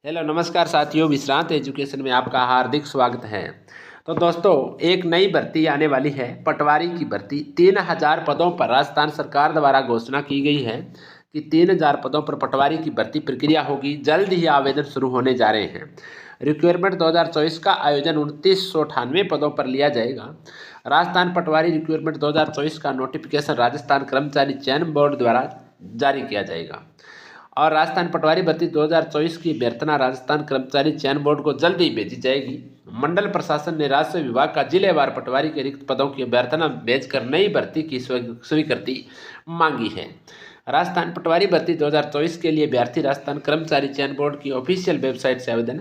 Hello नमस्कार साथियों, विश्रांत education में आपका हार्दिक स्वागत है। तो दोस्तों, एक नई भर्ती आने वाली है, पटवारी की भर्ती। 3000 पदों पर राजस्थान सरकार द्वारा घोषणा की गई है कि 3000 पदों पर पटवारी की भर्ती प्रक्रिया होगी। जल्द ही आवेदन शुरू होने जा रहे हैं। रिक्वायरमेंट 2024 का आयोजन 2998 पदों पर लिया जाएगा। राजस्थान पटवारी रिक्वायरमेंट 2024 का नोटिफिकेशन राजस्थान कर्मचारी चयन बोर्ड द्वारा जारी किया जाएगा और राजस्थान पटवारी भर्ती 2024 की अभ्यर्थना राजस्थान कर्मचारी चयन बोर्ड को जल्द ही भेजी जाएगी। मंडल प्रशासन ने राजस्व विभाग का जिलेवार पटवारी के रिक्त पदों की अभ्यर्थना भेजकर नई भर्ती की स्वीकृति मांगी है। राजस्थान पटवारी भर्ती 2024 के लिए अभ्यर्थी राजस्थान कर्मचारी चयन बोर्ड की ऑफिशियल वेबसाइट से आवेदन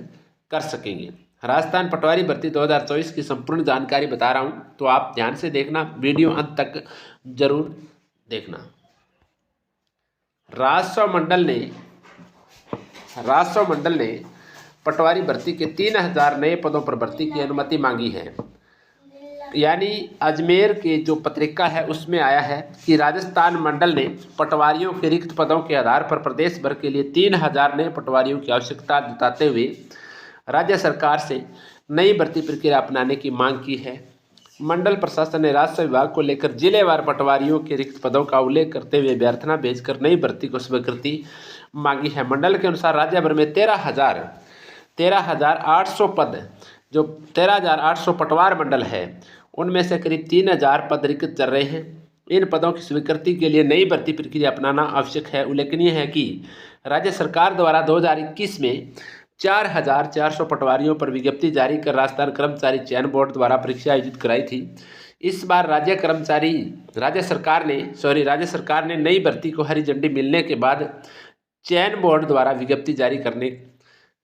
कर सकेंगे। राजस्थान पटवारी भर्ती 2024 की संपूर्ण जानकारी बता रहा हूँ, तो आप ध्यान से देखना, वीडियो अंत तक जरूर देखना। राजस्व मंडल ने पटवारी भर्ती के 3000 नए पदों पर भर्ती की अनुमति मांगी है। यानी अजमेर के जो पत्रिका है उसमें आया है कि राजस्थान मंडल ने पटवारियों के रिक्त पदों के आधार पर प्रदेश भर के लिए 3000 नए पटवारियों की आवश्यकता जताते हुए राज्य सरकार से नई भर्ती प्रक्रिया अपनाने की मांग की है। मंडल प्रशासन ने राजस्व विभाग को लेकर जिलेवार पटवारियों के रिक्त पदों का उल्लेख करते हुए अभ्यर्थना भेजकर नई भर्ती को स्वीकृति मांगी है। मंडल के अनुसार राज्य भर में 13,800 पद, जो 13,800 पटवार मंडल है, उनमें से करीब 3000 पद रिक्त चल रहे हैं। इन पदों की स्वीकृति के लिए नई भर्ती प्रक्रिया अपनाना आवश्यक है। उल्लेखनीय है कि राज्य सरकार द्वारा 2021 में 4400 पटवारियों पर विज्ञप्ति जारी कर राजस्थान कर्मचारी चयन बोर्ड द्वारा परीक्षा आयोजित कराई थी। इस बार राज्य सरकार ने नई भर्ती को हरी झंडी मिलने के बाद चयन बोर्ड द्वारा विज्ञप्ति जारी करने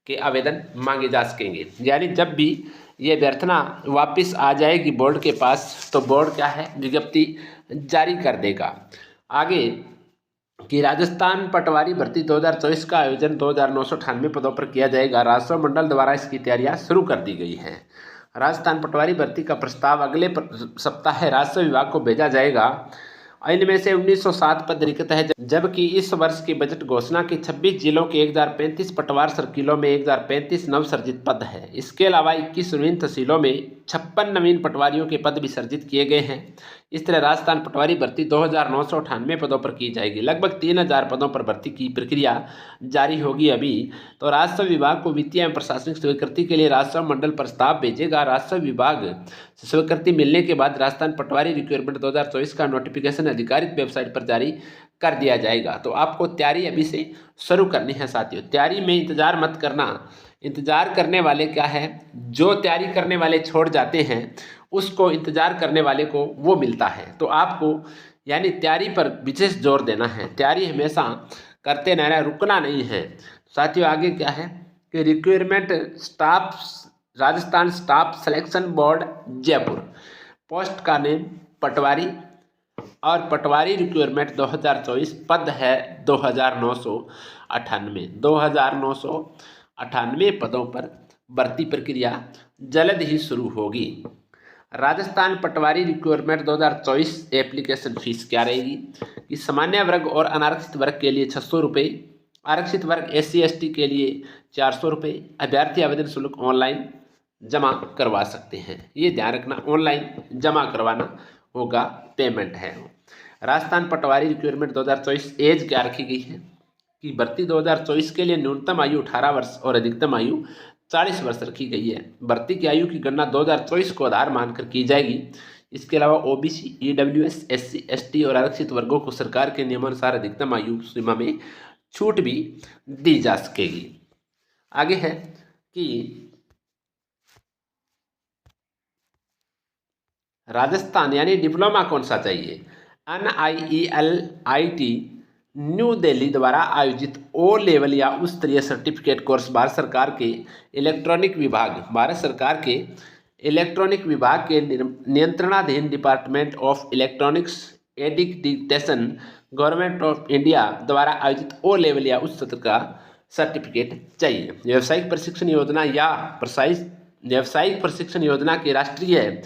के आवेदन मांगे जा सकेंगे। यानी जब भी ये अभ्यर्थना वापस आ जाएगी बोर्ड के पास, तो बोर्ड क्या है, विज्ञप्ति जारी कर देगा। आगे कि राजस्थान पटवारी भर्ती 2024 का आयोजन 2998 पदों पर किया जाएगा। राजस्व मंडल द्वारा इसकी तैयारियां शुरू कर दी गई हैं। राजस्थान पटवारी भर्ती का प्रस्ताव अगले सप्ताह राजस्व विभाग को भेजा जाएगा। इनमें से 1907 पद रिक्त है, जबकि इस वर्ष की बजट घोषणा के 26 जिलों के 1035 पटवार सर्किलों में 1035 नवसर्जित पद है। इसके अलावा 21 नवीन तहसीलों में 56 नवीन पटवारियों के पद भी सर्जित किए गए हैं। इस तरह राजस्थान पटवारी भर्ती 2998 पदों पर की जाएगी। लगभग 3000 पदों पर भर्ती की प्रक्रिया जारी होगी। अभी तो राजस्व विभाग को वित्तीय एवं प्रशासनिक स्वीकृति के लिए राजस्व मंडल प्रस्ताव भेजेगा। राजस्व विभाग से स्वीकृति मिलने के बाद राजस्थान पटवारी रिक्वायरमेंट 2024 का नोटिफिकेशन आधिकारिक वेबसाइट पर जारी कर दिया जाएगा। तो आपको तैयारी अभी से शुरू करनी है साथियों। तैयारी में इंतजार मत करना। इंतजार करने वाले क्या है, जो तैयारी करने वाले छोड़ जाते हैं उसको इंतजार करने वाले को वो मिलता है। तो आपको यानी तैयारी पर विशेष जोर देना है। तैयारी हमेशा करते रहना, रुकना नहीं है साथियों। आगे क्या है कि requirement Rajasthan staff selection board Jaipur, post का नेम पटवारी और पटवारी रिक्वायरमेंट 2024, पद है 2998 पदों पर भर्ती प्रक्रिया जल्द ही शुरू होगी। राजस्थान पटवारी रिक्वायरमेंट 2024 एप्लीकेशन फीस क्या रहेगी कि सामान्य वर्ग और अनारक्षित वर्ग के लिए 600 रुपये, आरक्षित वर्ग SC/ST के लिए 400 रुपये। अभ्यर्थी आवेदन शुल्क ऑनलाइन जमा करवा सकते हैं। ये ध्यान रखना, ऑनलाइन जमा करवाना होगा, पेमेंट है। राजस्थान पटवारी रिक्वायरमेंट 2024 एज क्या रखी गई है कि भर्ती 2024 के लिए न्यूनतम आयु 18 वर्ष और अधिकतम आयु 40 वर्ष रखी गई है। भर्ती की आयु की गणना 2024 को आधार मानकर की जाएगी। इसके अलावा OBC, EWS, SC/ST और आरक्षित वर्गों को सरकार के नियमानुसार अधिकतम आयु सीमा में छूट भी दी जा सकेगी। आगे है कि राजस्थान यानी डिप्लोमा कौन सा चाहिए। NIELIT न्यू दिल्ली द्वारा आयोजित O लेवल या उच्च स्तरीय सर्टिफिकेट कोर्स भारत सरकार के इलेक्ट्रॉनिक विभाग के नियंत्रणाधीन डिपार्टमेंट ऑफ इलेक्ट्रॉनिक्स एडिक्टेशन गवर्नमेंट ऑफ इंडिया द्वारा आयोजित O लेवल या उच्च स्तर का सर्टिफिकेट चाहिए। व्यावसायिक प्रशिक्षण योजना की राष्ट्रीय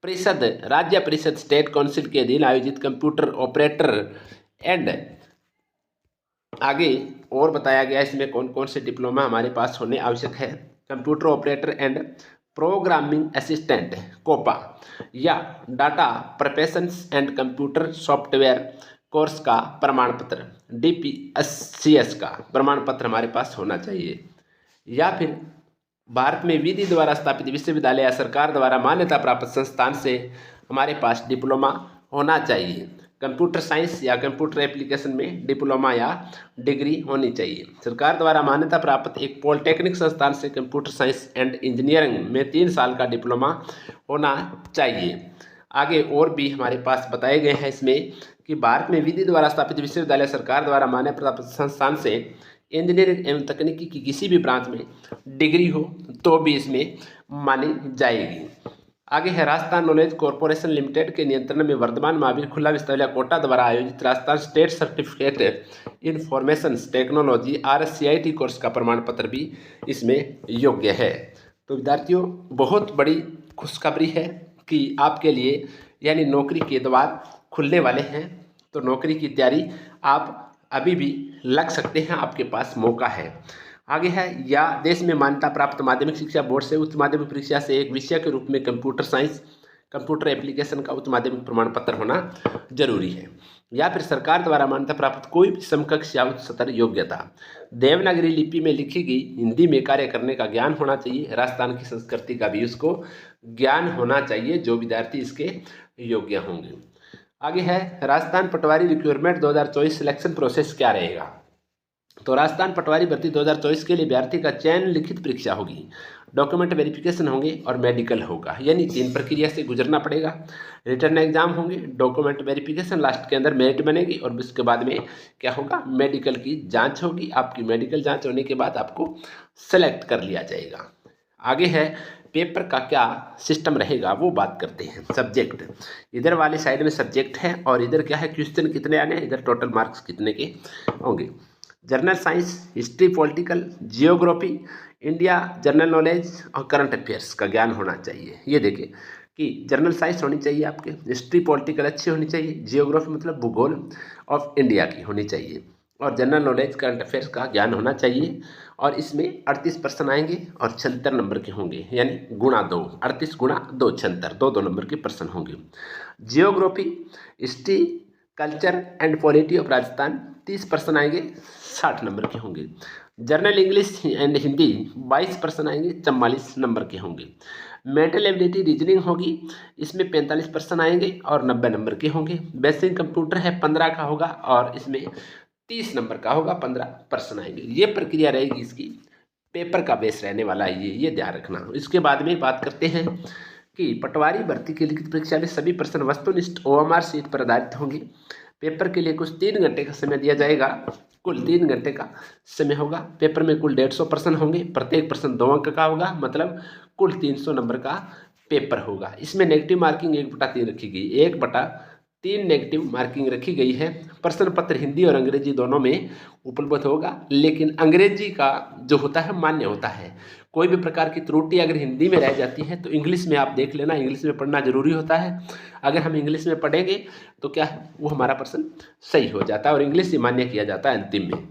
परिषद, राज्य परिषद, स्टेट काउंसिल के अधीन आयोजित कंप्यूटर ऑपरेटर एंड आगे और बताया गया इसमें कौन कौन से डिप्लोमा हमारे पास होने आवश्यक है। Computer operator and programming assistant COPA या data professions and computer software course का प्रमाण पत्र DPSCS का प्रमाण पत्र हमारे पास होना चाहिए। या फिर भारत में विधि द्वारा स्थापित विश्वविद्यालय या सरकार द्वारा मान्यता प्राप्त संस्थान से हमारे पास डिप्लोमा होना चाहिए। कंप्यूटर साइंस या कंप्यूटर एप्लीकेशन में डिप्लोमा या डिग्री होनी चाहिए। सरकार द्वारा मान्यता प्राप्त एक पॉलिटेक्निक संस्थान से कंप्यूटर साइंस एंड इंजीनियरिंग में 3 साल का डिप्लोमा होना चाहिए। आगे और भी हमारे पास बताए गए हैं इसमें कि भारत में विधि द्वारा स्थापित विश्वविद्यालय सरकार द्वारा मान्यता प्राप्त संस्थान से इंजीनियरिंग एवं तकनीकी की किसी भी ब्रांच में डिग्री हो तो भी इसमें मानी जाएगी। आगे है राजस्थान नॉलेज कॉरपोरेशन लिमिटेड के नियंत्रण में वर्धमान महावीर खुला विश्वविद्यालय कोटा द्वारा आयोजित Rajasthan state certificate information technology RSCIT course का प्रमाण पत्र भी इसमें योग्य है। तो विद्यार्थियों, बहुत बड़ी खुशखबरी है कि आपके लिए यानी नौकरी के द्वार खुलने वाले हैं। तो नौकरी की तैयारी आप अभी भी लग सकते हैं, आपके पास मौका है। आगे है या देश में मान्यता प्राप्त माध्यमिक शिक्षा बोर्ड से उच्च माध्यमिक परीक्षा से एक विषय के रूप में कंप्यूटर साइंस कंप्यूटर एप्लीकेशन का उच्च माध्यमिक प्रमाण पत्र होना जरूरी है। या फिर सरकार द्वारा मान्यता प्राप्त कोई भी समकक्ष या उच्चतर योग्यता, देवनागरी लिपि में लिखी गई हिंदी में कार्य करने का ज्ञान होना चाहिए। राजस्थान की संस्कृति का भी उसको ज्ञान होना चाहिए जो विद्यार्थी इसके योग्य होंगे। आगे है राजस्थान पटवारी रिक्रूटमेंट 2024 सिलेक्शन प्रोसेस क्या रहेगा। तो राजस्थान पटवारी भर्ती 2024 के लिए अभ्यर्थी का चयन लिखित परीक्षा होगी, डॉक्यूमेंट वेरिफिकेशन होंगे और मेडिकल होगा, यानी 3 प्रक्रिया से गुजरना पड़ेगा। रिटर्न एग्जाम होंगे, डॉक्यूमेंट वेरिफिकेशन, लास्ट के अंदर मेरिट बनेगी और उसके बाद में क्या होगा, मेडिकल की जांच होगी। आपकी मेडिकल जांच होने के बाद आपको सेलेक्ट कर लिया जाएगा। आगे है पेपर का क्या सिस्टम रहेगा वो बात करते हैं। सब्जेक्ट इधर वाली साइड में सब्जेक्ट है और इधर क्या है, क्वेश्चन कितने आने हैं, इधर टोटल मार्क्स कितने के होंगे। General science, history, political, geography, India, general knowledge और करंट अफेयर्स का ज्ञान होना चाहिए। ये देखिए कि जनरल साइंस होनी चाहिए आपके, हिस्ट्री पॉलिटिकल अच्छी होनी चाहिए, जियोग्राफी मतलब भूगोल ऑफ इंडिया की होनी चाहिए और जनरल नॉलेज करंट अफेयर्स का ज्ञान होना चाहिए। और इसमें 38 प्रश्न आएंगे और 76 नंबर के होंगे, यानी गुणा 2, 38 गुणा 2 76, 2 नंबर के प्रश्न होंगे। Geography, history, culture and polity of Rajasthan 30 प्रश्न आएंगे, 60 नंबर के होंगे। जनरल इंग्लिश एंड हिंदी 22 प्रश्न आएंगे, 44 नंबर के होंगे। मेंटल एबिलिटी रीजनिंग होगी, इसमें 45 प्रश्न आएंगे और 90 नंबर के होंगे। बेसिक कंप्यूटर है 15 का होगा और इसमें 30 नंबर का होगा, 15 प्रश्न आएंगे। ये प्रक्रिया रहेगी इसकी, पेपर का बेस रहने वाला है ये ध्यान रखना। इसके बाद में बात करते हैं कि पटवारी भर्ती की लिखित परीक्षा में सभी प्रश्न वस्तुनिष्ठ OMR शीट पर आधारित होंगे। पेपर के लिए कुछ 3 घंटे का समय दिया जाएगा, कुल 3 घंटे का समय होगा। पेपर में कुल 150 प्रश्न होंगे, प्रत्येक प्रश्न 2 अंक का होगा, मतलब कुल 300 नंबर का पेपर होगा। इसमें नेगेटिव मार्किंग 1/3 रखी गई, 1/3 नेगेटिव मार्किंग रखी गई है। प्रश्न पत्र हिंदी और अंग्रेजी दोनों में उपलब्ध होगा, लेकिन अंग्रेजी का जो होता है मान्य होता है। कोई भी प्रकार की त्रुटि अगर हिंदी में रह जाती है तो इंग्लिश में आप देख लेना, इंग्लिश में पढ़ना जरूरी होता है। अगर हम इंग्लिश में पढ़ेंगे तो क्या है, वो हमारा प्रश्न सही हो जाता है और इंग्लिश ही मान्य किया जाता है अंतिम में।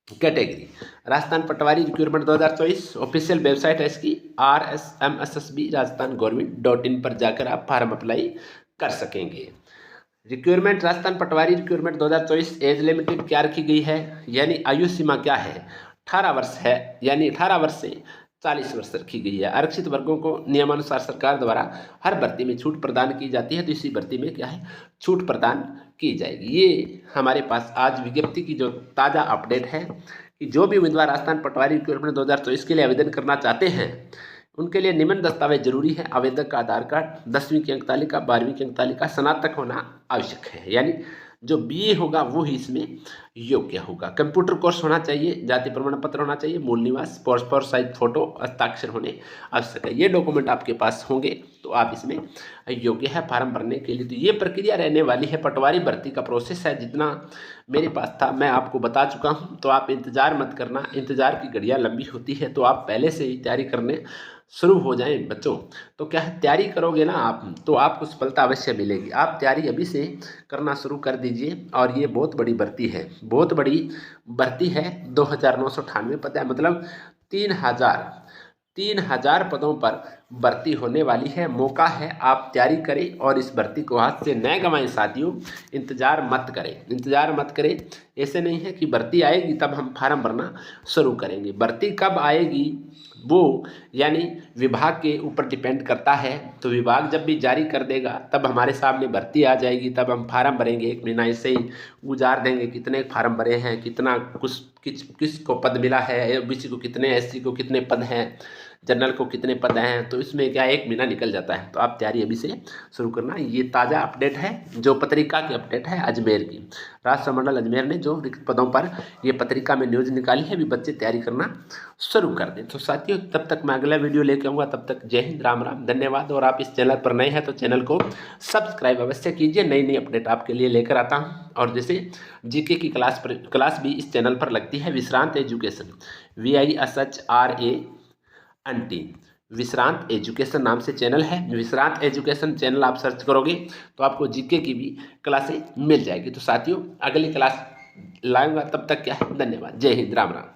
कैटेगरी राजस्थान पटवारी रिक्रूटमेंट 2024 ऑफिशियल वेबसाइट है इसकी RSMSSB राजस्थान gov.in पर जाकर आप फार्म अप्लाई कर सकेंगे। रिक्रूटमेंट राजस्थान पटवारी रिक्रूटमेंट 2024 एज लिमिटेड क्या रखी गई है, यानी आयु सीमा क्या है, 18 वर्ष है, यानी 18 वर्ष से 40 वर्ष रखी गई है। आरक्षित वर्गों को नियमानुसार सरकार द्वारा हर भर्ती में छूट प्रदान की जाती है, तो इसी भर्ती में क्या है, छूट प्रदान की जाएगी। ये हमारे पास आज विज्ञप्ति की जो ताज़ा अपडेट है कि जो भी उम्मीदवार राजस्थान पटवारी रिक्रूटमेंट 2024 के लिए आवेदन करना चाहते हैं उनके लिए निम्न दस्तावेज जरूरी है। आवेदक का आधार कार्ड, 10वीं की अंक तालिका, 12वीं की अंक तालिका, स्नातक होना आवश्यक है, यानी जो BA होगा वो ही इसमें योग्य होगा। कंप्यूटर कोर्स होना चाहिए, जाति प्रमाण पत्र होना चाहिए, मूल निवास, पासपोर्ट साइज फोटो, हस्ताक्षर होने आवश्यक है। ये डॉक्यूमेंट आपके पास होंगे तो आप इसमें योग्य है फार्म भरने के लिए। तो ये प्रक्रिया रहने वाली है, पटवारी भर्ती का प्रोसेस है। जितना मेरे पास था मैं आपको बता चुका हूँ, तो आप इंतज़ार मत करना, इंतज़ार की घड़ियाँ लंबी होती है, तो आप पहले से ही तैयारी करने शुरू हो जाएं बच्चों। तो क्या है, तैयारी करोगे ना आप तो आपको सफलता अवश्य मिलेगी। आप तैयारी अभी से करना शुरू कर दीजिए और ये बहुत बड़ी भर्ती है, बहुत बड़ी भर्ती है, 2,998 पद है, मतलब 3,000 पदों पर भर्ती होने वाली है। मौका है, आप तैयारी करें और इस भर्ती को हाथ से न गंवाएं साथियों। इंतज़ार मत करें। ऐसे नहीं है कि भर्ती आएगी तब हम फार्म भरना शुरू करेंगे। भर्ती कब आएगी वो यानी विभाग के ऊपर डिपेंड करता है। तो विभाग जब भी जारी कर देगा तब हमारे सामने भर्ती आ जाएगी, तब हम फार्म भरेंगे। 1 महीना ऐसे ही गुजार देंगे, कितने फार्म भरे हैं, कितना किस को पद मिला है, ओबीसी को कितने, एससी को कितने पद हैं, जनरल को कितने पद हैं। तो इसमें क्या 1 महीना निकल जाता है। तो आप तैयारी अभी से शुरू करना। ये ताज़ा अपडेट है, जो पत्रिका की अपडेट है अजमेर की। राष्ट्रमंडल अजमेर ने जो रिक्त पदों पर ये पत्रिका में न्यूज़ निकाली है, अभी बच्चे तैयारी करना शुरू कर दें। तो साथियों, तब तक मैं अगला वीडियो लेके आऊँगा। तब तक जय हिंद, राम राम, धन्यवाद। और आप इस चैनल पर नए हैं तो चैनल को सब्सक्राइब अवश्य कीजिए। नई नई अपडेट आपके लिए लेकर आता हूँ। और जैसे जीके की क्लास भी इस चैनल पर लगती है, विश्रांत एजुकेशन, VISHRANT, विश्रांत एजुकेशन नाम से चैनल है। विश्रांत एजुकेशन चैनल आप सर्च करोगे तो आपको जीके की भी क्लासें मिल जाएगी। तो साथियों, अगली क्लास लाऊंगा, तब तक क्या है, धन्यवाद, जय हिंद, राम राम।